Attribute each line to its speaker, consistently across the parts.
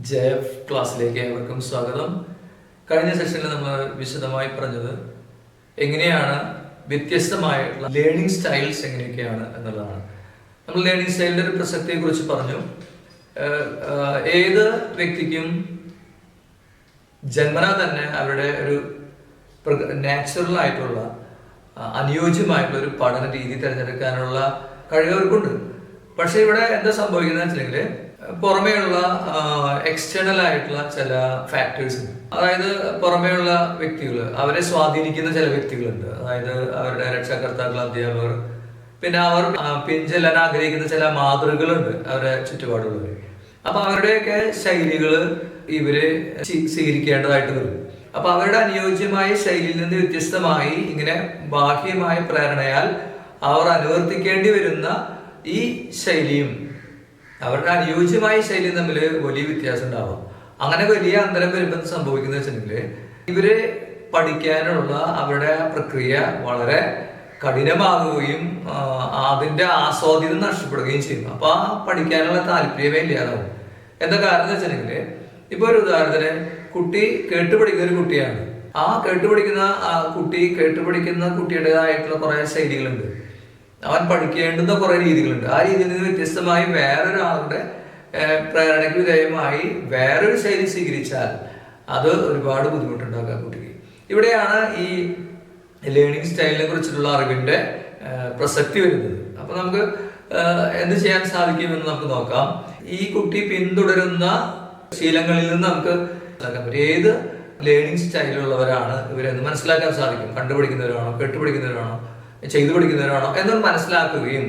Speaker 1: JF ക്ലാസ്സിലേക്ക് ഏവർക്കും സ്വാഗതം. കഴിഞ്ഞ സെഷനിൽ നമ്മൾ വിശദമായി പറഞ്ഞത് എങ്ങനെയാണ് വ്യത്യസ്തമായിട്ടുള്ള ലേണിംഗ് സ്റ്റൈൽസ് എങ്ങനെയൊക്കെയാണ് എന്നുള്ളതാണ്. നമ്മൾ ലേണിംഗ് സ്റ്റൈലിന്റെ ഒരു പ്രസക്തിയെ കുറിച്ച് പറഞ്ഞു. ഏത് വ്യക്തിക്കും ജന്മനാ തന്നെ അവരുടെ ഒരു നാച്ചുറൽ ആയിട്ടുള്ള അനുയോജ്യമായിട്ടുള്ള ഒരു പഠന രീതി തിരഞ്ഞെടുക്കാനുള്ള കഴിവവർക്കുണ്ട്. പക്ഷെ ഇവിടെ എന്താ സംഭവിക്കുന്നത് വെച്ചിട്ടുണ്ടെങ്കിൽ പുറമേയുള്ള എക്സ്റ്റേണൽ ആയിട്ടുള്ള ചില ഫാക്ടേഴ്സ് ഉണ്ട്. അതായത് പുറമേയുള്ള വ്യക്തികൾ, അവരെ സ്വാധീനിക്കുന്ന ചില വ്യക്തികളുണ്ട്. അതായത് അവരുടെ രക്ഷാകർത്താക്കൾ, അധ്യാപകർ, പിന്നെ അവർ പിൻചെല്ലാൻ ആഗ്രഹിക്കുന്ന ചില മാതൃകകളുണ്ട് അവരുടെ ചുറ്റുപാടുള്ളവർ. അപ്പൊ അവരുടെയൊക്കെ ശൈലികൾ ഇവര് സ്വീകരിക്കേണ്ടതായിട്ട് വരും. അപ്പൊ അവരുടെ അനുയോജ്യമായ ശൈലിയിൽ നിന്ന് വ്യത്യസ്തമായി ഇങ്ങനെ ബാഹ്യമായ പ്രേരണയാൽ അവർ അനുവർത്തിക്കേണ്ടി വരുന്ന ഈ ശൈലിയും അവരുടെ അനുയോജ്യമായ ശൈലിയും തമ്മിൽ വലിയ വ്യത്യാസം ഉണ്ടാവും. അങ്ങനെ വലിയ അന്തരം വരുമ്പോൾ സംഭവിക്കുന്നത് വെച്ചിട്ടുണ്ടെങ്കിൽ ഇവര് പഠിക്കാനുള്ള അവരുടെ പ്രക്രിയ വളരെ കഠിനമാകുകയും അതിന്റെ ആസ്വാദ്യത നഷ്ടപ്പെടുകയും ചെയ്യും. അപ്പൊ ആ പഠിക്കാനുള്ള താല്പര്യമേ ഇല്ലാതാവും. എന്താ കാരണം എന്ന് വെച്ചിട്ടുണ്ടെങ്കിൽ ഇപ്പൊ ഒരു ഉദാഹരണത്തിന്, കുട്ടി കേട്ടുപഠിക്കുന്ന ഒരു കുട്ടിയാണ്. ആ കേട്ടുപഠിക്കുന്ന കുട്ടിയുടേതായിട്ടുള്ള കുറെ ശൈലികളുണ്ട്. അവൻ പഠിക്കേണ്ടുന്ന കുറെ രീതികളുണ്ട്. ആ രീതിയിൽ നിന്ന് വ്യത്യസ്തമായി വേറൊരാളുടെ പ്രേരണയ്ക്ക് വിധേയമായി വേറൊരു ശൈലി സ്വീകരിച്ചാൽ അത് ഒരുപാട് ബുദ്ധിമുട്ടുണ്ടാക്കാം കുട്ടിക്ക്. ഇവിടെയാണ് ഈ ലേണിംഗ് സ്റ്റൈലിനെ കുറിച്ചിട്ടുള്ള അറിവിന്റെ പ്രസക്തി വരുന്നത്. അപ്പൊ നമുക്ക് എന്ത് ചെയ്യാൻ സാധിക്കുമെന്ന് നമുക്ക് നോക്കാം. ഈ കുട്ടി പിന്തുടരുന്ന ശീലങ്ങളിൽ നിന്ന് നമുക്ക് ഏത് ലേണിംഗ് സ്റ്റൈലിലുള്ളവരാണ് ഇവരെന്ന് മനസ്സിലാക്കാൻ സാധിക്കും. കണ്ടുപിടിക്കുന്നവരാണോ, കേട്ടുപഠിക്കുന്നവരാണോ, ചെയ്തു പഠിക്കുന്നവരാണോ എന്നൊന്ന് മനസ്സിലാക്കുകയും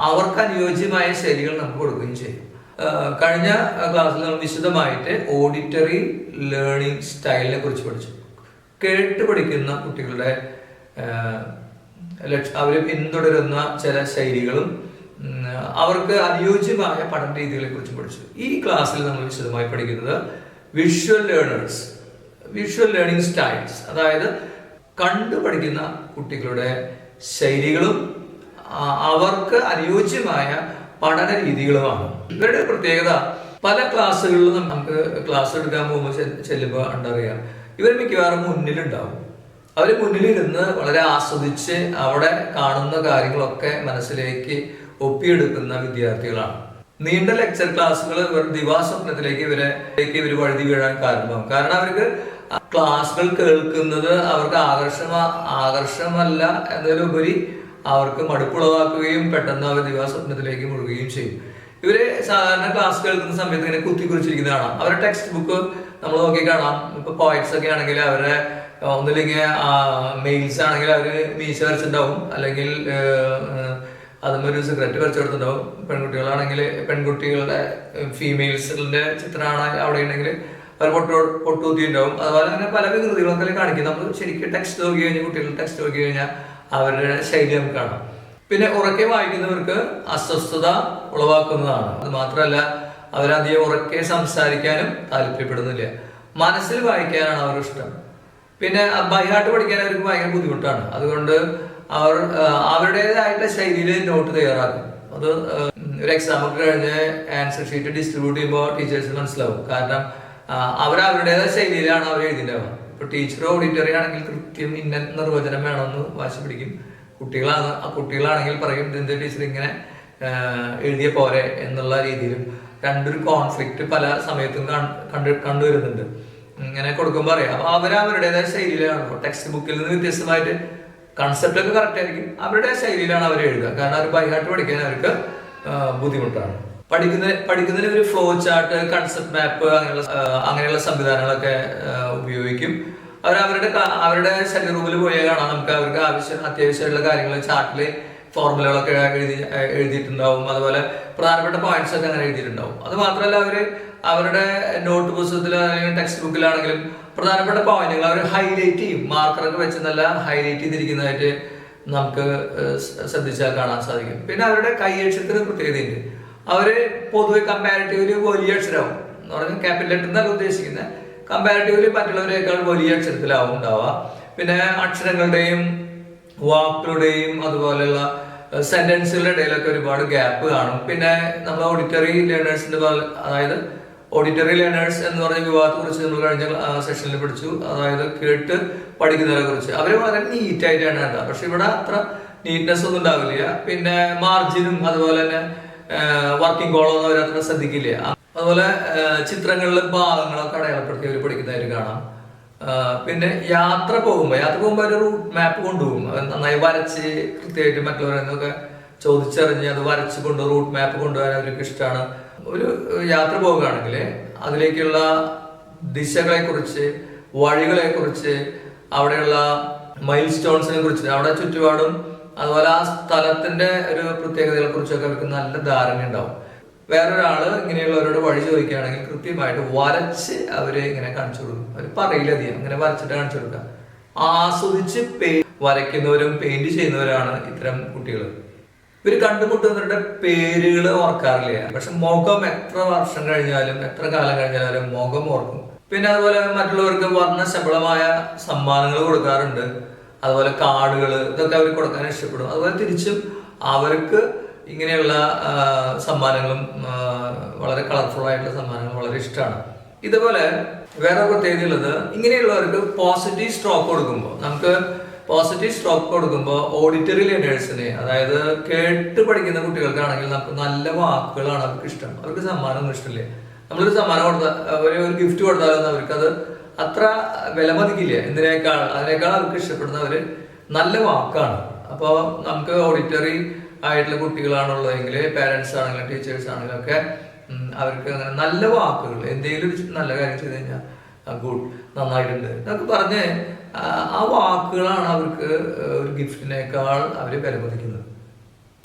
Speaker 1: അവർക്ക് അനുയോജ്യമായ ശൈലികൾ നമുക്ക് കൊടുക്കുകയും ചെയ്യും. കഴിഞ്ഞ ക്ലാസ്സിൽ നമ്മൾ വിശദമായിട്ട് ഓഡിറ്ററി ലേണിംഗ് സ്റ്റൈലിനെ കുറിച്ച് പഠിച്ചു. കേട്ട് പഠിക്കുന്ന കുട്ടികളുടെ അവര് പിന്തുടരുന്ന ചില ശൈലികളും അവർക്ക് അനുയോജ്യമായ പഠന രീതികളെ കുറിച്ച് പഠിച്ചു. ഈ ക്ലാസ്സിൽ നമ്മൾ വിശദമായി പഠിക്കുന്നത് വിഷ്വൽ ലേണിംഗ് സ്റ്റൈൽസ്, അതായത് കണ്ടു പഠിക്കുന്ന കുട്ടികളുടെ ശൈലികളും അവർക്ക് അനുയോജ്യമായ പഠന രീതികളുമാണ്. ഇവരുടെ പ്രത്യേകത, പല ക്ലാസ്സുകളിലും നമുക്ക് ക്ലാസ് എടുക്കാൻ പോകുമ്പോൾ ചെല്ലുമ്പോൾ ഉണ്ടറിയാം, ഇവർ മിക്കവാറും മുന്നിലുണ്ടാവും. അവർ മുന്നിലിരുന്ന് വളരെ ആസ്വദിച്ച് അവിടെ കാണുന്ന കാര്യങ്ങളൊക്കെ മനസ്സിലേക്ക് ഒപ്പിയെടുക്കുന്ന വിദ്യാർത്ഥികളാണ്. നീണ്ട ലെക്ചർ ക്ലാസ്സുകൾ ഇവർ ദിവാസ്വപ്നത്തിലേക്ക് ഇവർ വഴുതി വീഴാൻ കാരണമാകും. കാരണം അവർക്ക് ക്ലാസ്സുകൾ കേൾക്കുന്നത് അവർക്ക് ആകർഷമല്ല എന്നതിലുപരി അവർക്ക് മടുപ്പുളവാക്കുകയും പെട്ടെന്ന് അവർ ദിവാസ്വപ്നത്തിലേക്ക് മുഴുകുകയും ചെയ്യും. ഇവര് സാധാരണ ക്ലാസ് കേൾക്കുന്ന സമയത്ത് ഇങ്ങനെ കുത്തിക്കുറിച്ചിരിക്കുന്ന കാണാം. അവരുടെ ടെക്സ്റ്റ് ബുക്ക് നമ്മൾ നോക്കി കാണാം. ഇപ്പൊ പോയിറ്റ്സ് ഒക്കെ ആണെങ്കിൽ അവരുടെ ഒന്നില്ലെങ്കിൽ മെയിൽസ് ആണെങ്കിൽ അവര് മീശ വരച്ചിട്ടുണ്ടാവും, അല്ലെങ്കിൽ അതുമൊരു സിഗരറ്റ് വരച്ചെടുത്തിട്ടുണ്ടാവും. പെൺകുട്ടികളുടെ ഫീമെയിൽസിന്റെ ചിത്രമാണ് അവിടെ ഉണ്ടെങ്കിൽ അവർ പൊട്ടുകുത്തി ഉണ്ടാവും. അതുപോലെ തന്നെ പല വികൃതികളൊക്കെ കാണിക്കും. നമ്മൾ ശരിക്കും ടെക്സ്റ്റ് നോക്കി കഴിഞ്ഞാൽ, കുട്ടികളുടെ ടെക്സ്റ്റ് നോക്കി കഴിഞ്ഞാൽ അവരുടെ ശൈലി നമുക്ക് കാണാം. പിന്നെ ഉറക്കെ വായിക്കുന്നവർക്ക് അസ്വസ്ഥത ഉളവാക്കുന്നതാണ്. അത് മാത്രമല്ല, അവരധികം ഉറക്കെ സംസാരിക്കാനും താല്പര്യപ്പെടുന്നില്ല. മനസ്സിൽ വായിക്കാനാണ് അവർ ഇഷ്ടം. പിന്നെ ബൈഹാർട്ട് പഠിക്കാൻ അവർക്ക് ഭയങ്കര ബുദ്ധിമുട്ടാണ്. അതുകൊണ്ട് അവർ അവരുടേതായിട്ടുള്ള ശൈലിയിൽ നോട്ട് തയ്യാറാക്കും. അത് ഒരു എക്സാം ഒക്കെ കഴിഞ്ഞ് ആൻസർ ഷീറ്റ് ഡിസ്ട്രിബ്യൂട്ട് ചെയ്യുമ്പോൾ ടീച്ചേഴ്സിന് മനസ്സിലാവും. കാരണം അവരുടേതായ ശൈലിയിലാണ് അവർ എഴുതിണ്ടാവുക. ഇപ്പൊ ടീച്ചർ ഓഡിറ്ററി ആണെങ്കിൽ കൃത്യം ഇന്ന നിർവചനം വേണമെന്ന് വാശി പിടിക്കും. കുട്ടികളാണെങ്കിൽ പറയും, എന്ത് ടീച്ചർ ഇങ്ങനെ എഴുതിയ പോരെ എന്നുള്ള രീതിയിലും രണ്ടൊരു കോൺഫ്ലിക്റ്റ് പല സമയത്തും കണ്ടുവരുന്നുണ്ട്. ഇങ്ങനെ കൊടുക്കുമ്പോൾ അറിയാം. അപ്പൊ അവരുടേതായ ശൈലിയിലാണ്. ടെക്സ്റ്റ് ബുക്കിൽ നിന്ന് വ്യത്യസ്തമായിട്ട് കൺസെപ്റ്റ് ഒക്കെ കറക്റ്റ് ആയിരിക്കും, അവരുടെ ശൈലിയിലാണ് അവർ എഴുതുക. കാരണം അവർ ബൈഹാർട്ട് പഠിക്കാൻ അവർക്ക് ബുദ്ധിമുട്ടാണ്. പഠിക്കുന്നതിന് ഒരു ഫ്ലോ ചാർട്ട്, കൺസെപ്റ്റ് മാപ്പ് അങ്ങനെയുള്ള സംവിധാനങ്ങളൊക്കെ ഉപയോഗിക്കും. അവരുടെ സ്റ്റഡി റൂമിൽ പോയാൽ കാണാം, നമുക്ക് അവർക്ക് അത്യാവശ്യമായിട്ടുള്ള കാര്യങ്ങൾ ചാർട്ടില് ഫോർമുലകളൊക്കെ എഴുതിയിട്ടുണ്ടാവും. അതുപോലെ പ്രധാനപ്പെട്ട പോയിന്റ്സ് ഒക്കെ അങ്ങനെ എഴുതിയിട്ടുണ്ടാവും. അത് മാത്രമല്ല, അവരുടെ നോട്ട് പുസ്തകത്തിലാണെങ്കിലും ടെക്സ്റ്റ് ബുക്കിലാണെങ്കിലും പ്രധാനപ്പെട്ട പോയിന്റുകൾ അവർ ഹൈലൈറ്റ് ചെയ്യും. മാർക്കറൊക്കെ വെച്ച് നല്ല ഹൈലൈറ്റ് ചെയ്തിരിക്കുന്നതായിട്ട് നമുക്ക് ശ്രദ്ധിച്ചാൽ കാണാൻ സാധിക്കും. പിന്നെ അവരുടെ കൈയക്ഷരത്തിന് പ്രത്യേകതയുണ്ട്. അവര് പൊതുവെ കമ്പാരിറ്റീവ്ലി വലിയ അക്ഷരമാവും എന്ന് പറഞ്ഞാൽ ക്യാപിറ്റൽ ലെറ്റർ എന്നല്ല ഉദ്ദേശിക്കുന്നത്. കമ്പാരിറ്റീവ്ലി മറ്റുള്ളവരെക്കാൾ വലിയ അക്ഷരത്തിലാവും ഉണ്ടാവുക. പിന്നെ അക്ഷരങ്ങളുടെയും വാക്കുകളുടെയും അതുപോലെയുള്ള സെന്റൻസുകളുടെ ഇടയിലൊക്കെ ഒരുപാട് ഗ്യാപ്പ് കാണും. പിന്നെ നമ്മൾ ഓഡിറ്ററി ലേണേഴ്സിന്റെ അതായത് ഓഡിറ്ററി ലേണേഴ്സ് എന്ന് പറഞ്ഞ വിഭാഗത്തെ കുറിച്ച് നമ്മൾ കഴിഞ്ഞ സെഷനിൽ പഠിച്ചു. അതായത് കേട്ട് പഠിക്കുന്നതിനെ കുറിച്ച് അവർ വളരെ നീറ്റായിട്ടാണ് കേട്ടോ. പക്ഷെ ഇവിടെ അത്ര നീറ്റ്നെസ് ഒന്നും ഉണ്ടാവില്ല. പിന്നെ മാർജിനും അതുപോലെ തന്നെ വർക്കിംഗ് കോളൊന്നും അവരത്ര ശ്രദ്ധിക്കില്ല. അതുപോലെ ചിത്രങ്ങളിലെ ഭാഗങ്ങളൊക്കെ അടയാളപ്പെടുത്തി അവർ പഠിക്കുന്നതായിട്ട് കാണാം. പിന്നെ യാത്ര പോകുമ്പോൾ ഒരു റൂട്ട് മാപ്പ് കൊണ്ടുപോകും. നന്നായി വരച്ച് കൃത്യമായിട്ട് മറ്റുള്ളവരെന്നൊക്കെ ചോദിച്ചറിഞ്ഞ് അത് വരച്ച് കൊണ്ട് റൂട്ട് മാപ്പ് കൊണ്ടുപോകാൻ അവർക്ക് ഇഷ്ടമാണ്. ഒരു യാത്ര പോവുകയാണെങ്കിൽ അതിലേക്കുള്ള ദിശകളെ കുറിച്ച്, വഴികളെ കുറിച്ച്, അവിടെയുള്ള മൈൽ സ്റ്റോൺസിനെ കുറിച്ച്, അവിടെ ചുറ്റുപാടും അതുപോലെ ആ സ്ഥലത്തിന്റെ ഒരു പ്രത്യേകതകളെ കുറിച്ചൊക്കെ അവർക്ക് നല്ല ധാരണ ഉണ്ടാവും. വേറൊരാള് ഇങ്ങനെയുള്ളവരോട് വഴി ചോദിക്കുകയാണെങ്കിൽ കൃത്യമായിട്ട് വരച്ച് അവരെ ഇങ്ങനെ കാണിച്ചു കൊടുക്കും. അവർ പറയില്ലധികം, ഇങ്ങനെ വരച്ചിട്ട് കാണിച്ചു കൊടുക്കുക. ആസ്വദിച്ച് വരയ്ക്കുന്നവരും പെയിന്റ് ചെയ്യുന്നവരാണ് ഇത്തരം കുട്ടികൾ. ഇവർ കണ്ടുമുട്ടുന്നവരുടെ പേരുകൾ ഓർക്കാറില്ല. പക്ഷെ മുഖം എത്ര വർഷം കഴിഞ്ഞാലും എത്ര കാലം കഴിഞ്ഞാലും മുഖം ഓർക്കും. പിന്നെ അതുപോലെ മറ്റുള്ളവർക്ക് വർണ്ണശബളമായ സമ്മാനങ്ങൾ കൊടുക്കാറുണ്ട്. അതുപോലെ കാർഡുകൾ, ഇതൊക്കെ അവർ കൊടുക്കാൻ ഇഷ്ടപ്പെടും. അതുപോലെ തിരിച്ചും അവർക്ക് ഇങ്ങനെയുള്ള സമ്മാനങ്ങളും വളരെ കളർഫുൾ ആയിട്ടുള്ള സമ്മാനങ്ങൾ വളരെ ഇഷ്ടമാണ്. ഇതുപോലെ വേറെ പ്രത്യേകത ഉള്ളത്, ഇങ്ങനെയുള്ളവർക്ക് പോസിറ്റീവ് സ്ട്രോക്ക് കൊടുക്കുമ്പോൾ ഓഡിറ്ററി ലേണേഴ്സിന്, അതായത് കേട്ട് പഠിക്കുന്ന കുട്ടികൾക്കാണെങ്കിൽ നമുക്ക് നല്ല വാക്കുകളാണ് അവർക്ക് ഇഷ്ടം. അവർക്ക് സമ്മാനമൊന്നും ഇഷ്ടമില്ല. നമ്മളൊരു സമ്മാനം കൊടുത്താൽ, ഒരു ഗിഫ്റ്റ് കൊടുത്താലൊന്നും അവർക്കത് അത്ര വിലമതിക്കില്ല. അതിനേക്കാൾ അവർക്ക് ഇഷ്ടപ്പെടുന്നവര് നല്ല വാക്കാണ്. അപ്പോൾ നമുക്ക് ഓഡിറ്ററി ആയിട്ടുള്ള കുട്ടികളാണുള്ളതെങ്കിൽ, പേരൻസ് ആണെങ്കിലും ടീച്ചേഴ്സ് ആണെങ്കിലും ഒക്കെ അവർക്ക് അങ്ങനെ നല്ല വാക്കുകൾ, എന്തെങ്കിലും ഒരു നല്ല കാര്യം ചെയ്ത് കഴിഞ്ഞാൽ ഗുഡ്, നന്നായിട്ടുണ്ട് എന്നൊക്കെ പറഞ്ഞ് ആ വാക്കുകളാണ് അവർക്ക് ഒരു ഗിഫ്റ്റിനേക്കാൾ അവർ വിലമതിക്കുന്നത്.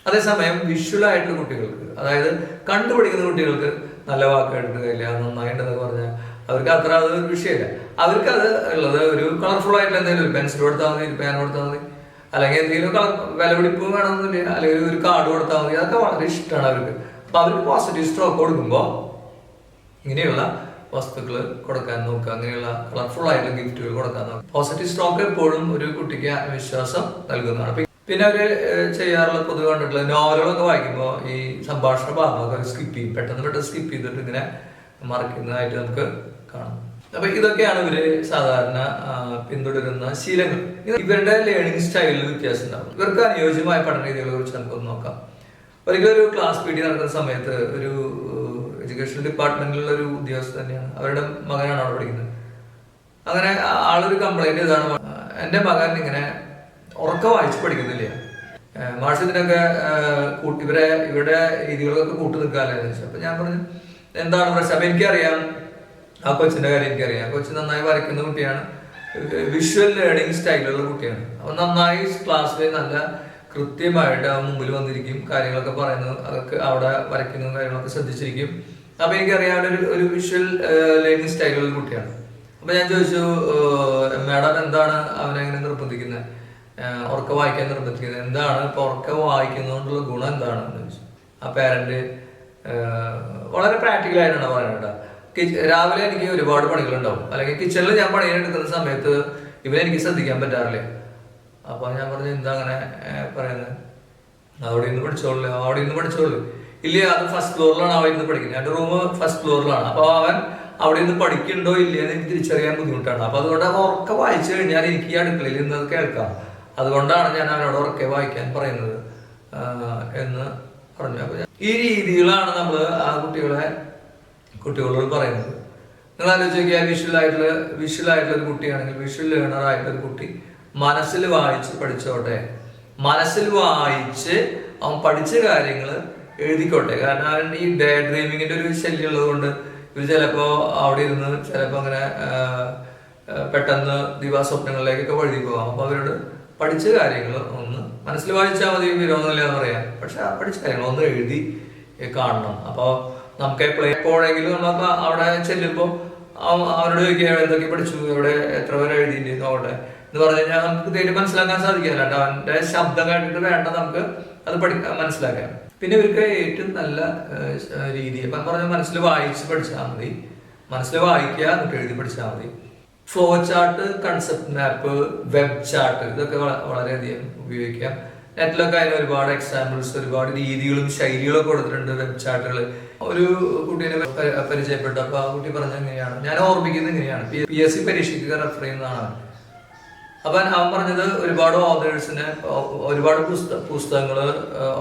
Speaker 1: അതേസമയം വിഷ്വൽ ആയിട്ടുള്ള കുട്ടികൾക്ക്, അതായത് കണ്ടുപിടിക്കുന്ന കുട്ടികൾക്ക് നല്ല വാക്ക് എടുക്കുകയില്ല, നന്നായിട്ടുണ്ടെന്ന് പറഞ്ഞാൽ അവർക്ക് അത്ര അത് ഒരു വിഷയമില്ല. അവർക്ക് അത് ഉള്ളത് ഒരു കളർഫുൾ ആയിട്ടുള്ള എന്തെങ്കിലും, ഒരു പെൻസിൽ കൊടുത്താൽ മതി, ഒരു പേന കൊടുത്താൽ മതി, അല്ലെങ്കിൽ എന്തെങ്കിലും വിലപിടിപ്പ് വേണമെന്നില്ല, അല്ലെങ്കിൽ ഒരു കാർഡ് കൊടുത്താൽ മതി. അതൊക്കെ വളരെ ഇഷ്ടമാണ് അവർക്ക്. അപ്പൊ അവർക്ക് പോസിറ്റീവ് സ്ട്രോക്ക് കൊടുക്കുമ്പോൾ ഇങ്ങനെയുള്ള വസ്തുക്കൾ കൊടുക്കാൻ നോക്കുക, അങ്ങനെയുള്ള കളർഫുൾ ആയിട്ടുള്ള ഗിഫ്റ്റുകൾ കൊടുക്കാൻ നോക്കുക. പോസിറ്റീവ് സ്ട്രോക്ക് എപ്പോഴും ഒരു കുട്ടിക്ക് വിശ്വാസം നൽകുന്നതാണ്. പിന്നെ അവര് ചെയ്യാറുള്ള പൊതുവെ കണ്ടിട്ടുള്ള നോവലുകളൊക്കെ വായിക്കുമ്പോൾ ഈ സംഭാഷണ ഭാഗമൊക്കെ പെട്ടെന്ന് സ്കിപ്പ് ചെയ്തിട്ട് ഇങ്ങനെ മറക്കുന്നതായിട്ട് നമുക്ക് കാണാം. അപ്പൊ ഇതൊക്കെയാണ് ഇവര് സാധാരണ പിന്തുടരുന്ന ശീലങ്ങൾ. ഇവരുടെ ലേണിംഗ് സ്റ്റൈലിൽ വ്യത്യാസം ഉണ്ടാവും. ഇവർക്ക് അനുയോജ്യമായ പഠന രീതികളെ കുറിച്ച് നമുക്കൊന്ന് നോക്കാം. ഒരിക്കലും ഒരു ക്ലാസ് പി ടി നടക്കുന്ന സമയത്ത് ഒരു എഡ്യൂക്കേഷൻ ഡിപ്പാർട്ട്മെന്റിലുള്ള ഒരു ഉദ്യോഗസ്ഥ തന്നെയാണ്, അവരുടെ മകനാണ് അവിടെ പഠിക്കുന്നത്. അങ്ങനെ ആളൊരു കംപ്ലൈന്റ് ഇതാണ്, എൻ്റെ മകൻ ഇങ്ങനെ ഉറക്കം വായിച്ച് പഠിക്കുന്നില്ല, മാഷ് ഇതിനൊക്കെ ഇവരുടെ രീതികളൊക്കെ കൂട്ടു നിൽക്കാല്ലേ എന്ന് വെച്ചാൽ. അപ്പൊ ഞാൻ പറഞ്ഞു എന്താണ് പ്രശ്നം? അപ്പൊ എനിക്കറിയാം ആ കൊച്ചിന്റെ കാര്യം എനിക്കറിയാം. കൊച്ചു നന്നായി വരയ്ക്കുന്ന കുട്ടിയാണ്, വിഷ്വൽ ലേണിംഗ് സ്റ്റൈലുള്ള കുട്ടിയാണ്. അപ്പൊ നന്നായി ക്ലാസ്സിൽ നല്ല കൃത്യമായിട്ട് മുമ്പിൽ വന്നിരിക്കും, കാര്യങ്ങളൊക്കെ പറയുന്നത്, അതൊക്കെ അവിടെ വരയ്ക്കുന്നതും കാര്യങ്ങളൊക്കെ ശ്രദ്ധിച്ചിരിക്കും. അപ്പൊ എനിക്കറിയാം ഒരു വിഷ്വൽ ലേണിംഗ് സ്റ്റൈലുള്ള കുട്ടിയാണ്. അപ്പൊ ഞാൻ ചോദിച്ചു, മാഡം എന്താണ് അവനെ എങ്ങനെ നിർബന്ധിക്കുന്നത്, ഉറക്കം വായിക്കാൻ നിർബന്ധിക്കുന്നത്, എന്താണ് ഇപ്പൊ ഉറക്കം വായിക്കുന്നതുകൊണ്ടുള്ള ഗുണം എന്താണെന്ന് ചോദിച്ചു. ആ പാരന്റ് വളരെ പ്രാക്ടിക്കലായിട്ടാണ് പറയുന്നത്. രാവിലെ എനിക്ക് ഒരുപാട് പണികളുണ്ടാവും, അല്ലെങ്കിൽ കിച്ചണിൽ ഞാൻ പണിയെടുക്കുന്ന സമയത്ത് ഇവനെനിക്ക് ശ്രദ്ധിക്കാൻ പറ്റാറില്ല. അപ്പൊ ഞാൻ പറഞ്ഞു എന്താ അങ്ങനെ പറയുന്നത്, അവിടെ നിന്ന് പഠിച്ചോളൂ. ഇല്ല, അത് ഫസ്റ്റ് ഫ്ലോറിലാണ് അവൻ ഇന്ന് പഠിക്കുന്നത്, എൻ്റെ റൂം ഫസ്റ്റ് ഫ്ലോറിലാണ്. അപ്പൊ അവൻ അവിടെ നിന്ന് പഠിക്കണ്ടോ ഇല്ല എന്ന് എനിക്ക് തിരിച്ചറിയാൻ ബുദ്ധിമുട്ടാണ്. അപ്പൊ അതുകൊണ്ട് അവൻ ഉറക്കെ വായിച്ചു കഴിഞ്ഞാൽ എനിക്ക് ഈ അടുക്കളയിൽ നിന്ന് കേൾക്കാം, അതുകൊണ്ടാണ് ഞാൻ അവനോട് ഉറക്കെ വായിക്കാൻ പറയുന്നത് എന്ന് പറഞ്ഞു. അപ്പൊ ഈ രീതികളാണ് നമ്മൾ ആ കുട്ടികളോട് പറയുന്നത്. നിങ്ങൾ ആലോചിച്ച് നോക്കിയാൽ വിഷ്വൽ ആയിട്ടുള്ള ഒരു കുട്ടിയാണെങ്കിൽ, വിഷ്വൽ ലേണർ ആയിട്ടുള്ള ഒരു കുട്ടി മനസ്സിൽ വായിച്ച് പഠിച്ചോട്ടെ, മനസ്സിൽ വായിച്ച് അവൻ പഠിച്ച കാര്യങ്ങൾ എഴുതിക്കോട്ടെ. കാരണം അവൻ ഈ ഡേ ഡ്രീമിങ്ങിന്റെ ഒരു ശല്യം ഉള്ളത് കൊണ്ട് ഇവർ ചിലപ്പോ അവിടെ ഇരുന്ന് ചിലപ്പോ അങ്ങനെ പെട്ടെന്ന് ദിവാസ്വപ്നങ്ങളിലേക്കൊക്കെ വഴുതി പോകാം. അപ്പൊ അവരോട് പഠിച്ച കാര്യങ്ങൾ ഒന്ന് മനസ്സിൽ വായിച്ചാൽ മതി, വിരോധമില്ല എന്ന് പറയാം. പക്ഷെ ആ പഠിച്ച കാര്യങ്ങൾ ഒന്ന് എഴുതി കാണണം. അപ്പൊ നമുക്ക് എപ്പോഴെങ്കിലും നമ്മൾ അവിടെ ചെല്ലുമ്പോൾ അവരോട് ചോദിക്കുക എന്തൊക്കെ പഠിച്ചു, എവിടെ എത്ര പേര് എഴുതിയിട്ട് നോക്കട്ടെ എന്ന് പറഞ്ഞു കഴിഞ്ഞാൽ നമുക്ക് തീരെ മനസ്സിലാക്കാൻ സാധിക്കില്ല. അവന്റെ ശബ്ദം കേട്ടിട്ട് വേണ്ട നമുക്ക് അത് മനസ്സിലാക്കാൻ. പിന്നെ ഇവർക്ക് ഏറ്റവും നല്ല രീതി ഇപ്പം പറഞ്ഞ മനസ്സിൽ വായിച്ച് പഠിച്ചാൽ മതി, മനസ്സിൽ വായിക്കുക എന്നിട്ട് എഴുതി പഠിച്ചാൽ മതി. Flow chart, concept map, web chart, ഇതൊക്കെ വളരെയധികം ഉപയോഗിക്കാം. നെറ്റിലൊക്കെ അതിന് ഒരുപാട് എക്സാമ്പിൾസ്, ഒരുപാട് രീതികളും ശൈലികളൊക്കെ കൊടുത്തിട്ടുണ്ട്, വെബ് ചാറ്റുകൾ. ഒരു കുട്ടീനെ പരിചയപ്പെട്ടു. അപ്പൊ ആ കുട്ടി പറഞ്ഞത് എങ്ങനെയാണ്, ഞാൻ ഓർമ്മിക്കുന്നത് ഇങ്ങനെയാണ്, PSC പരീക്ഷയ്ക്ക് റെഫർ ചെയ്യുന്നതാണ്. അപ്പൊ അവൻ പറഞ്ഞത് ഒരുപാട് ഓതേഴ്സിന് ഒരുപാട് പുസ്തകങ്ങൾ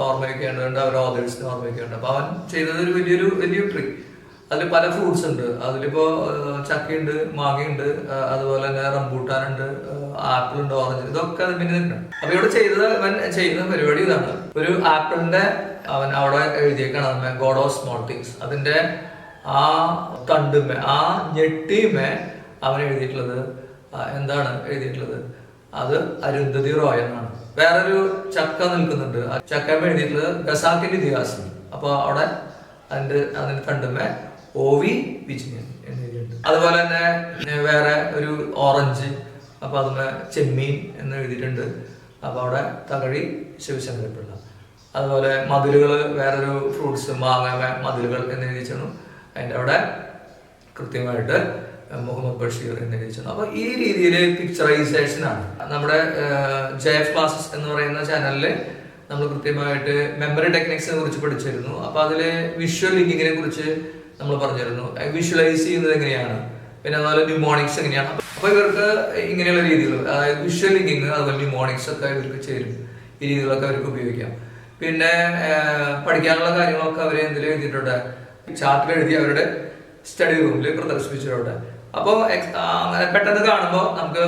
Speaker 1: ഓർമ്മ വയ്ക്കേണ്ടതുണ്ട്, അവരുടെ ഓതേഴ്സിനെ ഓർമ്മ വയ്ക്കേണ്ടത്. അപ്പൊ അവൻ ചെയ്തത് ഒരു വലിയ ട്രിക്ക്. അതിൽ പല ഫ്രൂട്ട്സ് ഉണ്ട്. അതിലിപ്പോ ചക്കയുണ്ട്, മാങ്ങയുണ്ട്, അതുപോലെ തന്നെ റംബൂട്ടാനുണ്ട്, ആപ്പിൾ ഉണ്ട്, ഓറഞ്ച്, ഇതൊക്കെ അത് പിന്നെ ഉണ്ട്. അപ്പൊ ഇവിടെ അവൻ ചെയ്യുന്ന പരിപാടി ഇതാണ്. ഒരു ആപ്പിളിന്റെ അവൻ അവിടെ എഴുതിയേക്കാണ് ഗോഡ് ഓഫ് സ്മോൾ തിങ്സ്. അതിന്റെ ആ തണ്ടുമേ, ആ ഞെട്ടിയുമേ അവൻ എഴുതിയിട്ടുള്ളത് എന്താണ് എഴുതിയിട്ടുള്ളത്, അത് അരുന്ധതി റോയ് എന്നാണ്. വേറൊരു ചക്ക നിൽക്കുന്നുണ്ട്, ആ ചക്ക എഴുതിയിട്ടുള്ളത് ഖസാക്കിന്റെ ഇതിഹാസം. അപ്പൊ അവിടെ അതിന്റെ തണ്ടുമേ OV വിജയൻ എന്നെഴുതിയിട്ടുണ്ട്. അതുപോലെ തന്നെ വേറെ ഒരു ഓറഞ്ച്, അപ്പൊ അതിന് ചെമ്മീൻ എന്ന് എഴുതിയിട്ടുണ്ട്. അപ്പൊ അവിടെ തകഴി ശിവശങ്കരപ്പിള്ള. അതുപോലെ മതിലുകൾ, വേറൊരു ഫ്രൂട്ട്സ് മാങ്ങ മതിലുകൾ എന്ന് എഴുതിച്ചു. അതിൻ്റെ അവിടെ കൃത്യമായിട്ട് മുഹമ്മദ് ബഷീർ എന്ന് എഴുതിച്ചു. അപ്പൊ ഈ രീതിയിൽ പിക്ചറൈസേഷൻ ആണ്. നമ്മുടെ JF ക്ലാസ്സസ് എന്ന് പറയുന്ന ചാനലിൽ നമ്മൾ കൃത്യമായിട്ട് മെമ്മറി ടെക്നിക്സിനെ കുറിച്ച് പഠിച്ചിരുന്നു. അപ്പൊ അതില് വിഷ്വൽ ലിങ്കിങ്ങിനെ കുറിച്ച് നമ്മൾ പറഞ്ഞിരുന്നു. വിഷ്വലൈസ് ചെയ്യുന്നത് എങ്ങനെയാണ്, പിന്നെ അതുപോലെ ന്യൂമോണിക്സ് എങ്ങനെയാണ്. അപ്പൊ ഇവർക്ക് ഇങ്ങനെയുള്ള രീതികൾ, അതായത് വിഷ്വൽ ലിങ്കിങ്, അതുപോലെ ന്യൂമോണിക്സ് ഒക്കെ ഇവർക്ക് ചേരും. ഈ രീതികളൊക്കെ അവർക്ക് ഉപയോഗിക്കാം. പിന്നെ പഠിക്കാനുള്ള കാര്യങ്ങളൊക്കെ അവർ എന്തിൽ എഴുതിയിട്ടുണ്ട്, ചാർട്ടിൽ എഴുതി അവരുടെ സ്റ്റഡി റൂമിൽ പ്രദർശിപ്പിച്ചിട്ടുണ്ട്. അപ്പോൾ അങ്ങനെ പെട്ടെന്ന് കാണുമ്പോൾ നമുക്ക്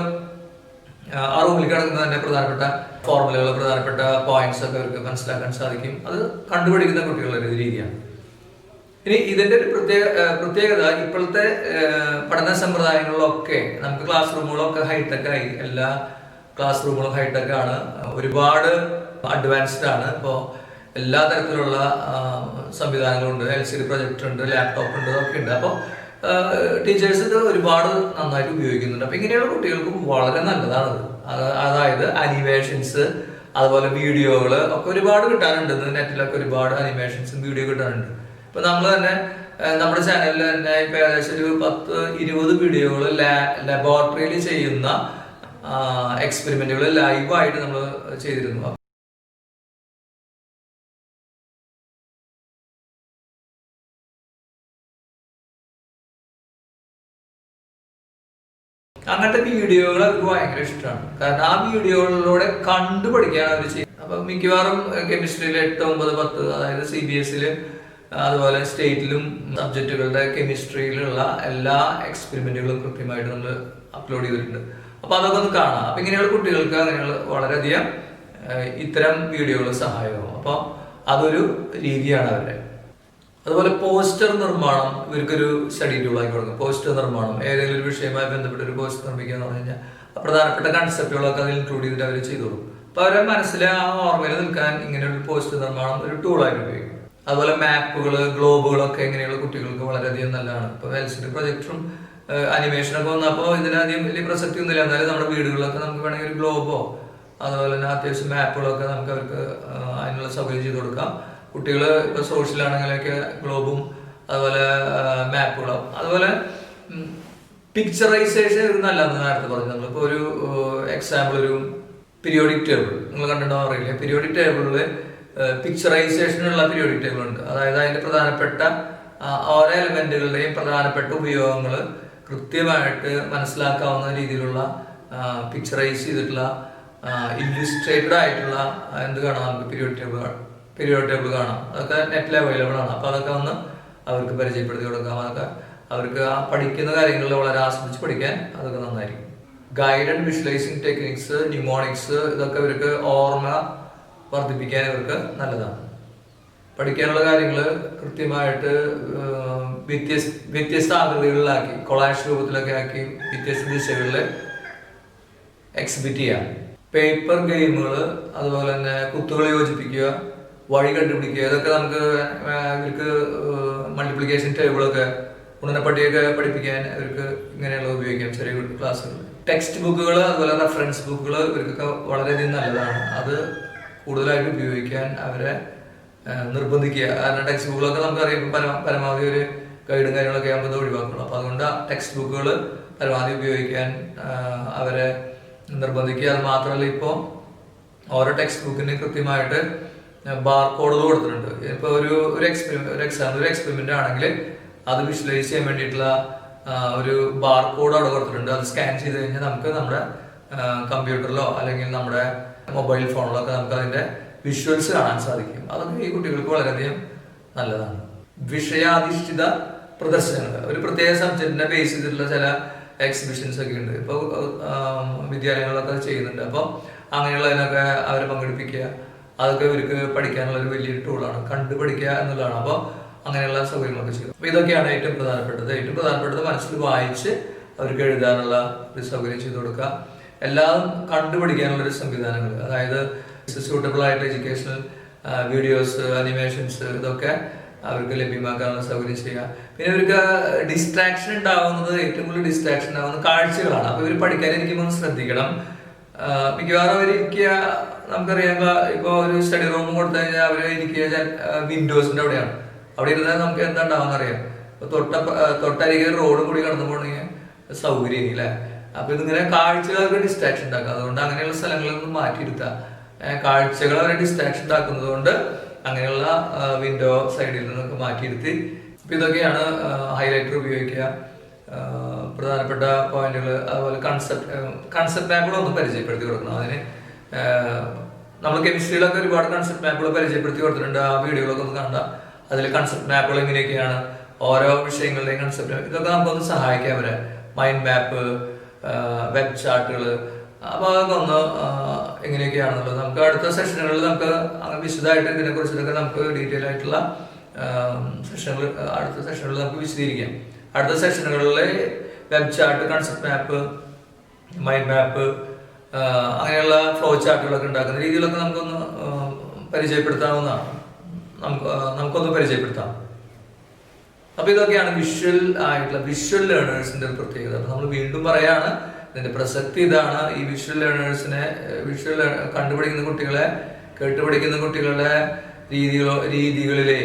Speaker 1: ആ റൂമിൽ കിടക്കുന്ന തന്നെ പ്രധാനപ്പെട്ട ഫോർമുലകൾ, പ്രധാനപ്പെട്ട പോയിന്റ്സ് ഒക്കെ അവർക്ക് മനസ്സിലാക്കാൻ സാധിക്കും. അത് കണ്ടുപിടിക്കുന്ന കുട്ടികളുടെ ഒരു രീതിയാണ്. ഇനി ഇതിന്റെ ഒരു പ്രത്യേകത, ഇപ്പോഴത്തെ പഠന സമ്പ്രദായങ്ങളിലൊക്കെ നമുക്ക് ക്ലാസ് റൂമുകളൊക്കെ ഹൈടെക് ആയി. എല്ലാ ക്ലാസ് റൂമുകളും ഹൈടെക് ആണ്, ഒരുപാട് അഡ്വാൻസ്ഡ് ആണ്. ഇപ്പോൾ എല്ലാ തരത്തിലുള്ള സംവിധാനങ്ങളും ഉണ്ട്. LCD പ്രൊജക്ടർ ഉണ്ട്, ലാപ്ടോപ്പ് ഉണ്ട്, ഒക്കെ ഉണ്ട്. അപ്പോൾ ടീച്ചേഴ്സ് ഇത് ഒരുപാട് നന്നായിട്ട് ഉപയോഗിക്കുന്നുണ്ട്. അപ്പൊ ഇങ്ങനെയുള്ള കുട്ടികൾക്കും വളരെ നല്ലതാണത്. അതായത് അനിമേഷൻസ്, അതുപോലെ വീഡിയോകൾ ഒക്കെ ഒരുപാട് കിട്ടാനുണ്ട്. നെറ്റിലൊക്കെ ഒരുപാട് അനിമേഷൻസും വീഡിയോ കിട്ടാനുണ്ട്. ഇപ്പൊ നമ്മൾ തന്നെ നമ്മുടെ ചാനലിൽ തന്നെ ഇപ്പൊ ഏകദേശം ഒരു 10-20 വീഡിയോകൾ ലബോറട്ടറിയിൽ ചെയ്യുന്ന എക്സ്പെരിമെന്റുകൾ ലൈവായിട്ട് നമ്മൾ ചെയ്തിരുന്നു. അങ്ങനത്തെ വീഡിയോകൾ അവർക്ക് ഭയങ്കര ഇഷ്ടമാണ്. കാരണം ആ വീഡിയോകളിലൂടെ കണ്ടുപഠിക്കുകയാണ് അവർ ചെയ്യുന്നത്. അപ്പൊ മിക്കവാറും കെമിസ്ട്രിയിൽ 8, 9, 10, അതായത് CBSE അതുപോലെ സ്റ്റേറ്റിലും സബ്ജക്റ്റുകളുടെ കെമിസ്ട്രിയിലുള്ള എല്ലാ എക്സ്പെരിമെന്റുകളും കൃത്യമായിട്ട് നമ്മൾ അപ്ലോഡ് ചെയ്തിട്ടുണ്ട്. അപ്പൊ അതൊക്കെ ഒന്ന് കാണാം. അപ്പൊ ഇങ്ങനെയുള്ള കുട്ടികൾക്ക് അങ്ങനെയുള്ള വളരെയധികം ഇത്തരം വീഡിയോകൾ സഹായമാകും. അപ്പൊ അതൊരു രീതിയാണ് അവരുടെ. അതുപോലെ പോസ്റ്റർ നിർമ്മാണം ഇവർക്കൊരു സ്റ്റഡി ടൂൾ ആയി കൊടുക്കും. പോസ്റ്റർ നിർമ്മാണം, ഏതെങ്കിലും ഒരു വിഷയവുമായി ബന്ധപ്പെട്ട ഒരു പോസ്റ്റർ നിർമ്മിക്കുക എന്ന് പറഞ്ഞു കഴിഞ്ഞാൽ പ്രധാനപ്പെട്ട കൺസെപ്റ്റുകളൊക്കെ അതിൽ ഇൻക്ലൂഡ് ചെയ്തിട്ട് അവർ ചെയ്തോളും. അപ്പൊ അവരെ മനസ്സിലെ ആ ഓർമ്മയിൽ നിൽക്കാൻ ഇങ്ങനെ ഒരു പോസ്റ്റർ നിർമ്മാണം ഒരു ടൂളായിട്ട് ഉപയോഗിക്കും. അതുപോലെ മാപ്പുകൾ, ഗ്ലോബുകളൊക്കെ ഇങ്ങനെയുള്ള കുട്ടികൾക്ക് വളരെയധികം നല്ലതാണ്. ഇപ്പൊ LCD പ്രൊജക്ടറും അനിമേഷനൊക്കെ വന്നപ്പോൾ ഇതിനധികം വലിയ പ്രസക്തി ഒന്നുമില്ല. എന്നാലും നമ്മുടെ വീടുകളിലൊക്കെ നമുക്ക് വേണമെങ്കിൽ ഒരു ഗ്ലോബോ അതുപോലെ തന്നെ അത്യാവശ്യം മാപ്പുകളൊക്കെ നമുക്ക് അവർക്ക് അതിനുള്ള സൗകര്യം ചെയ്ത് കൊടുക്കാം. കുട്ടികൾ ഇപ്പൊ സോഷ്യലാണെങ്കിലൊക്കെ ഗ്ലോബും അതുപോലെ മാപ്പുകളും, അതുപോലെ പിക്ചറൈസേഷൻ ഒരു നല്ലതെന്ന് നേരത്തെ പറഞ്ഞു. നമ്മളിപ്പോ ഒരു എക്സാമ്പിൾ, ഒരു പീരിയോഡിക് ടേബിൾ നിങ്ങൾ കണ്ടിട്ടുണ്ടോ അറിയില്ല. പീരിയോഡിക് ടേബിളിൽ പിക്ചറൈസേഷനുള്ള പീരിയോഡിക് ടേബിൾ ഉണ്ട്. അതായത് അതിന്റെ പ്രധാനപ്പെട്ട ഓരോ എലമെന്റുകളുടെയും പ്രധാനപ്പെട്ട ഉപയോഗങ്ങൾ കൃത്യമായിട്ട് മനസ്സിലാക്കാവുന്ന രീതിയിലുള്ള പിക്ചറൈസ് ചെയ്തിട്ടുള്ള ഇല്ലുസ്ട്രേറ്റഡ് ആയിട്ടുള്ള എന്ത് കാണാം, നമുക്ക് പീരിയോഡിക് ടേബിൾ കാണാം. അതൊക്കെ നെറ്റിൽ അവൈലബിൾ ആണ്. അപ്പൊ അതൊക്കെ ഒന്ന് അവർക്ക് പരിചയപ്പെടുത്തി കൊടുക്കാം. അതൊക്കെ അവർക്ക് ആ പഠിക്കുന്ന കാര്യങ്ങളിൽ വളരെ ആസ്വദിച്ച് പഠിക്കാൻ അതൊക്കെ നന്നായിരിക്കും. ഗൈഡഡ് വിഷ്വലൈസിങ് ടെക്നിക്സ്, ന്യൂമോണിക്സ്, ഇതൊക്കെ അവർക്ക് ഓർമ്മ വർദ്ധിപ്പിക്കാൻ ഇവർക്ക് നല്ലതാണ്. പഠിക്കാനുള്ള കാര്യങ്ങൾ കൃത്യമായിട്ട് വ്യത്യസ്ത ആകൃതികളിലാക്കി, കൊളാഷ് രൂപത്തിലൊക്കെ ആക്കി വ്യത്യസ്ത ദിശകളിൽ എക്സിബിറ്റ് ചെയ്യാം. പേപ്പർ ഗെയിമുകൾ, അതുപോലെ തന്നെ കുത്തുകൾ യോജിപ്പിക്കുക, വഴി കണ്ടുപിടിക്കുക, ഇതൊക്കെ നമുക്ക് ഇവർക്ക് മൾട്ടിപ്ലിക്കേഷൻ ടേബിളൊക്കെ, ഗുണനപ്പട്ടിയൊക്കെ പഠിപ്പിക്കാൻ ഇവർക്ക് ഇങ്ങനെയുള്ള ഉപയോഗിക്കാം ചെറിയ ക്ലാസ്സുകൾ. ടെക്സ്റ്റ് ബുക്കുകൾ, അതുപോലെ റെഫറൻസ് ബുക്കുകൾ ഇവർക്കൊക്കെ വളരെയധികം നല്ലതാണ്. അത് കൂടുതലായിട്ട് ഉപയോഗിക്കാൻ അവരെ നിർബന്ധിക്കുക. കാരണം ടെക്സ്റ്റ് ബുക്കുകളൊക്കെ നമുക്കറിയാം പരമാവധി ഒരു ഗൈഡും കാര്യങ്ങളൊക്കെ ആകുമ്പോൾ ഒഴിവാക്കണം. അപ്പൊ അതുകൊണ്ട് ടെക്സ്റ്റ് ബുക്കുകൾ പരമാവധി ഉപയോഗിക്കാൻ അവരെ നിർബന്ധിക്കുക. അത് മാത്രമല്ല, ഇപ്പോൾ ഓരോ ടെക്സ്റ്റ് ബുക്കിന് കൃത്യമായിട്ട് ബാർ കോഡുകൾ കൊടുത്തിട്ടുണ്ട്. ഇപ്പോൾ ഒരു എക്സ്പെരിമെന്റ് ആണെങ്കിൽ അത് വിഷ്വലൈസ് ചെയ്യാൻ വേണ്ടിയിട്ടുള്ള ഒരു ബാർ കോഡ് അവിടെ കൊടുത്തിട്ടുണ്ട്. അത് സ്കാൻ ചെയ്ത് കഴിഞ്ഞാൽ നമുക്ക് നമ്മുടെ കമ്പ്യൂട്ടറിലോ അല്ലെങ്കിൽ നമ്മുടെ മൊബൈൽ ഫോണിലോ ഒക്കെ നമുക്ക് അതിന്റെ വിഷ്വൽസ് കാണാൻ സാധിക്കും. അതൊക്കെ ഈ കുട്ടികൾക്ക് വളരെയധികം നല്ലതാണ്. വിഷയാധിഷ്ഠിത പ്രദർശനങ്ങൾ, ഒരു പ്രത്യേക സബ്ജക്റ്റിനെ ബേസ് ചെയ്തിട്ടുള്ള ചില എക്സിബിഷൻസ് ഒക്കെ ഉണ്ട്. ഇപ്പോൾ വിദ്യാലയങ്ങളിലൊക്കെ ചെയ്യുന്നുണ്ട്. അപ്പോൾ അങ്ങനെയുള്ളതിനൊക്കെ അവരെ പങ്കെടുപ്പിക്കുക, അതൊക്കെ ഇവർക്ക് പഠിക്കാനുള്ള ഒരു വലിയൊരു ടൂളാണ്. കണ്ടു പഠിക്കുക എന്നുള്ളതാണ്. അപ്പോൾ അങ്ങനെയുള്ള സൗകര്യങ്ങളൊക്കെ ചെയ്യും. അപ്പോൾ ഇതൊക്കെയാണ് ഏറ്റവും പ്രധാനപ്പെട്ടത് മനസ്സിൽ വായിച്ച് അവർക്ക് എഴുതാനുള്ള ഒരു സൗകര്യം ചെയ്തു കൊടുക്കുക. എല്ലാം കണ്ടുപഠിക്കാനുള്ള ഒരു സംവിധാനങ്ങൾ, അതായത് സ്യൂട്ടബിൾ ആയിട്ട് എഡ്യൂക്കേഷണൽ വീഡിയോസ്, അനിമേഷൻസ്, ഇതൊക്കെ അവർക്ക് ലഭ്യമാക്കാനുള്ള സൗകര്യം ചെയ്യുക. പിന്നെ ഇവർക്ക് ഡിസ്ട്രാക്ഷൻ ഉണ്ടാവുന്നത്, ഏറ്റവും കൂടുതൽ ഡിസ്ട്രാക്ഷൻ ഉണ്ടാവുന്നത് കാഴ്ചകളാണ്. അപ്പോൾ ഇവർ പഠിക്കാനിരിക്കുമ്പോൾ ശ്രദ്ധിക്കണം. മിക്കവാറും അവരിക്കുക, നമുക്കറിയാം ഇപ്പോൾ ഒരു സ്റ്റഡി റൂം കൊടുത്തു കഴിഞ്ഞാൽ അവർ ഇരിക്കുക വിൻഡോസിന്റെ അവിടെയാണ്. അവിടെ ഇരുന്നാൽ നമുക്ക് എന്താ ഉണ്ടാവുന്ന അറിയാം. തൊട്ടരികെ റോഡ് കൂടി കടന്നു പോകണമെങ്കിൽ സൗകര്യം അല്ലേ. അപ്പൊ ഇതിങ്ങനെ കാഴ്ചകൾക്ക് ഡിസ്ട്രാക്ഷൻ ഉണ്ടാക്കുക. അതുകൊണ്ട് അങ്ങനെയുള്ള സ്ഥലങ്ങളിൽ നിന്ന് മാറ്റിയിരുത്താം. കാഴ്ചകൾ അവരെ ഡിസ്ട്രാക്ഷൻ ഉണ്ടാക്കുന്നത് കൊണ്ട് അങ്ങനെയുള്ള വിൻഡോ സൈഡിൽ നിന്നൊക്കെ മാറ്റിയിരുത്തി. അപ്പൊ ഇതൊക്കെയാണ് ഹൈലൈറ്റർ ഉപയോഗിക്കുക, പ്രധാനപ്പെട്ട പോയിന്റുകൾ. അതുപോലെ കൺസെപ്റ്റ് മാപ്പുകൾ ഒന്ന് പരിചയപ്പെടുത്തി കൊടുക്കണം. അതിന് നമ്മൾ കെമിസ്ട്രിയിലൊക്കെ ഒരുപാട് കൺസെപ്റ്റ് മാപ്പുകൾ പരിചയപ്പെടുത്തി കൊടുത്തിട്ടുണ്ട്. ആ വീഡിയോകളൊക്കെ ഒന്ന് കണ്ട അതിൽ കൺസെപ്റ്റ് മാപ്പുകൾ എങ്ങനെയൊക്കെയാണ്, ഓരോ വിഷയങ്ങളുടെയും കൺസെപ്റ്റ്, ഇതൊക്കെ നമുക്കൊന്ന് സഹായിക്കാം അവരെ. മൈൻഡ് മാപ്പ്, വെബ് ചാർട്ടുകൾ, അപ്പോൾ അതൊക്കെ ഒന്ന് എങ്ങനെയൊക്കെയാണെന്നുള്ളത് നമുക്ക് അടുത്ത സെഷനുകളിൽ നമുക്ക് വിശദമായിട്ട് ഇതിനെക്കുറിച്ചിട്ടൊക്കെ നമുക്ക് ഡീറ്റെയിൽ ആയിട്ടുള്ള സെഷനുകൾ അടുത്ത സെഷനുകളിൽ നമുക്ക് വിശദീകരിക്കാം. അടുത്ത സെഷനുകളിൽ web chart, concept map, mind map, അങ്ങനെയുള്ള ഫ്ലോ ചാർട്ടുകളൊക്കെ ഉണ്ടാക്കുന്ന രീതിയിലൊക്കെ നമുക്കൊന്ന് പരിചയപ്പെടുത്താവുന്നതാണ്. നമുക്കൊന്ന് പരിചയപ്പെടുത്താം. അപ്പൊ ഇതൊക്കെയാണ് വിഷ്വൽ ലേണേഴ്സിന്റെ ഒരു പ്രത്യേകത. അപ്പൊ നമ്മൾ വീണ്ടും പറയാണ്, ഇതിന്റെ പ്രസക്തി ഇതാണ്. ഈ വിഷ്വൽ കണ്ടുപിടിക്കുന്ന കുട്ടികളെ, കേട്ടുപഠിക്കുന്ന കുട്ടികളുടെ രീതികളിലെ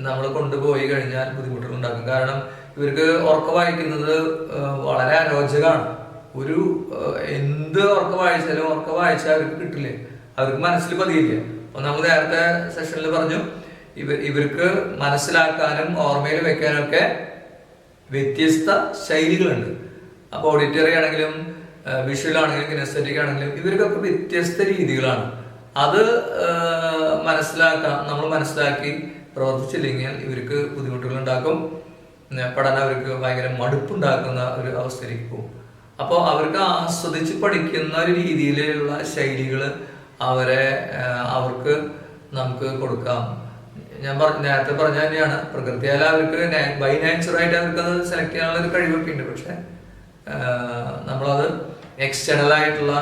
Speaker 1: നമ്മൾ കൊണ്ടുപോയി കഴിഞ്ഞാൽ ബുദ്ധിമുട്ടുകൾ ഉണ്ടാക്കും. കാരണം ഇവർക്ക് ഉറക്കം വായിക്കുന്നത് വളരെ അരോചകമാണ്. എന്ത് ഉറക്കം വായിച്ചാൽ അവർക്ക് കിട്ടില്ലേ, അവർക്ക് മനസ്സിൽ പതിയില്ല. അപ്പൊ നമ്മൾ നേരത്തെ സെഷനിൽ പറഞ്ഞു, ഇവർക്ക് മനസ്സിലാക്കാനും ഓർമ്മയിൽ വെക്കാനും ഒക്കെ വ്യത്യസ്ത ശൈലികളുണ്ട്. അപ്പൊ ഓഡിറ്ററി ആണെങ്കിലും വിഷ്വൽ ആണെങ്കിലും കിനസ്തെറ്റിക് ആണെങ്കിലും ഇവർക്കൊക്കെ വ്യത്യസ്ത രീതികളാണ്. അത് നമ്മൾ മനസ്സിലാക്കി പ്രവർത്തിച്ചില്ലെങ്കിൽ ഇവർക്ക് ബുദ്ധിമുട്ടുകൾ ഉണ്ടാക്കും. പഠനം അവർക്ക് ഭയങ്കര മടുപ്പുണ്ടാക്കുന്ന ഒരു അവസ്ഥയിലേക്ക് പോകും. അപ്പോൾ അവർക്ക് ആസ്വദിച്ച് പഠിക്കുന്ന ഒരു രീതിയിലുള്ള ശൈലികൾ അവർക്ക് നമുക്ക് കൊടുക്കാം. ഞാൻ നേരത്തെ പറഞ്ഞ തന്നെയാണ്, പ്രകൃതിയാൽ അവർക്ക് ബൈ നാച്ചുറായിട്ട് അവർക്ക് അത് സെലക്ട് ചെയ്യാനുള്ള ഒരു കഴിവൊക്കെ ഉണ്ട്. പക്ഷെ നമ്മളത് എക്സ്റ്റേണൽ ആയിട്ടുള്ള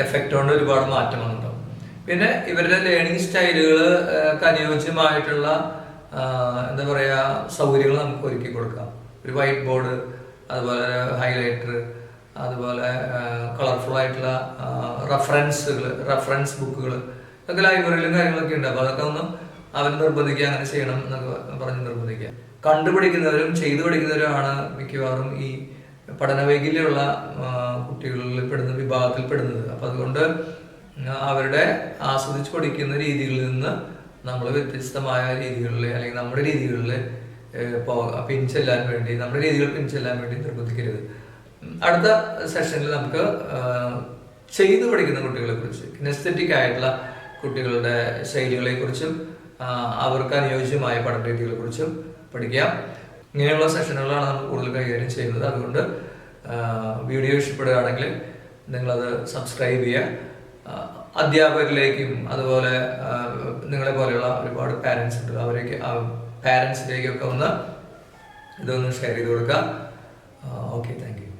Speaker 1: എഫക്റ്റ് കൊണ്ട് ഒരുപാട് മാറ്റം വന്നിട്ടുണ്ടാവും. പിന്നെ ഇവരുടെ ലേണിംഗ് സ്റ്റൈലുകൾക്ക് അനുയോജ്യമായിട്ടുള്ള എന്താ പറയുക സൗകര്യങ്ങൾ നമുക്ക് ഒരുക്കി കൊടുക്കാം. ഒരു വൈറ്റ് ബോർഡ്, അതുപോലെ ഹൈലൈറ്റർ, അതുപോലെ കളർഫുൾ ആയിട്ടുള്ള റെഫറൻസ് ബുക്കുകൾ, ഇതൊക്കെ ലൈബ്രറിയിലും കാര്യങ്ങളൊക്കെ ഉണ്ട്. അപ്പോൾ അതൊക്കെ ഒന്ന് അവർ നിർബന്ധിക്കുക, അങ്ങനെ ചെയ്യണം എന്നൊക്കെ പറഞ്ഞ് നിർബന്ധിക്കുക. കണ്ടുപിടിക്കുന്നവരും ചെയ്തു പഠിക്കുന്നവരുമാണ് മിക്കവാറും ഈ പഠനവൈകല്യമുള്ള കുട്ടികളിൽ വിഭാഗത്തിൽ പെടുന്നത്. അപ്പം അതുകൊണ്ട് അവരുടെ ആസ്വദിച്ച് പഠിക്കുന്ന രീതികളിൽ നിന്ന് നമ്മൾ വ്യത്യസ്തമായ രീതികളിൽ അല്ലെങ്കിൽ നമ്മുടെ രീതികളിൽ പിൻചെല്ലാൻ വേണ്ടി നിർബന്ധിക്കരുത്. അടുത്ത സെഷനിൽ നമുക്ക് ചെയ്തു പഠിക്കുന്ന കുട്ടികളെ കുറിച്ച്, കിനസ്തെറ്റിക് ആയിട്ടുള്ള കുട്ടികളുടെ ശൈലികളെ കുറിച്ചും അവർക്ക് അനുയോജ്യമായ പഠന രീതികളെ കുറിച്ചും പഠിക്കാം. ഇങ്ങനെയുള്ള സെഷനുകളാണ് നമ്മൾ കൂടുതൽ കൈകാര്യം ചെയ്യുന്നത്. അതുകൊണ്ട് വീഡിയോ ഇഷ്ടപ്പെടുകയാണെങ്കിൽ നിങ്ങളത് സബ്സ്ക്രൈബ് ചെയ്യുക. അധ്യാപകരിലേക്കും അതുപോലെ നിങ്ങളെ പോലെയുള്ള ഒരുപാട് പാരൻസ് ഉണ്ട്, പാരൻസിലേക്കൊക്കെ ഇതൊന്ന് ഷെയർ ചെയ്ത് കൊടുക്കുക. Okay, thank you.